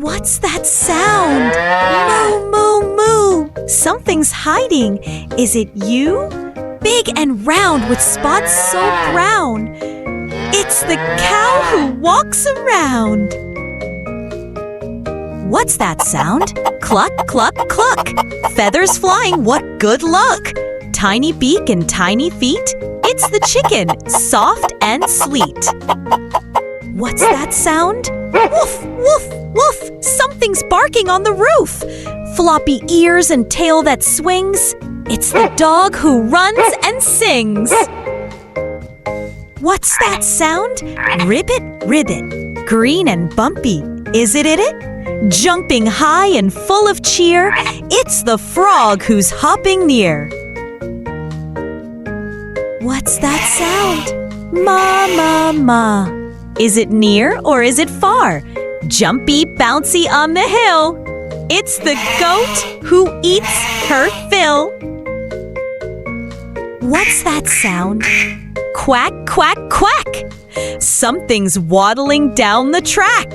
What's that sound? Moo, moo, moo. Something's hiding. Is it you? Big and round with spots so brown. It's the cow who walks around. What's that sound? Cluck, cluck, cluck. Feathers flying, what good luck. Tiny beak and tiny feet. It's the chicken, soft and sleet. What's that sound? Woof, woof, woof. Something's barking on the roof. Floppy ears and tail that swings. It's the dog who runs and sings. What's that sound? Ribbit, ribbit. Green and bumpy. Is it Jumping high and full of cheer. It's the frog who's hopping near. What's that sound? Ma, ma, ma. Is it near or is it far? Jumpy, bouncy on the hill. It's the goat who eats her fill. What's that sound? Quack, quack, quack. Something's waddling down the track.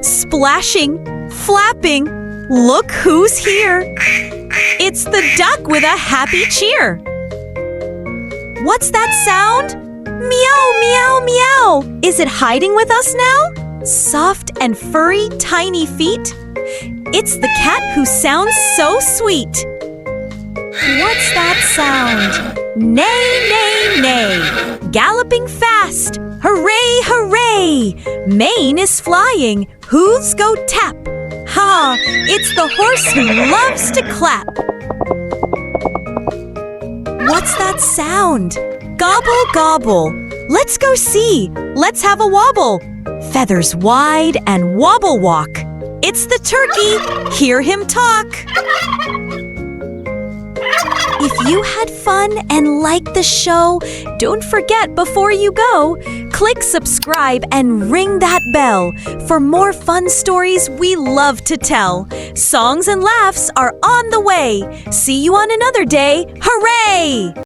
Splashing, flapping, look who's here. It's the duck with a happy cheer. What's that sound? Meow, meow, meow. Is it hiding with us now? Soft and furry, tiny feet. It's the cat who sounds so sweet. What's that sound? Neigh, neigh, neigh. Galloping fast. Hooray, hooray. Mane is flying. Hooves go tap. Ha! It's the horse who loves to clap. What's that sound? Gobble, gobble. Let's go see. Let's have a wobble. Feathers wide and wobble walk. It's the turkey. Hear him talk. If you had fun and liked the show, don't forget before you go, click subscribe and ring that bell for more fun stories we love to tell. Songs and laughs are on the way. See you on another day. Hooray!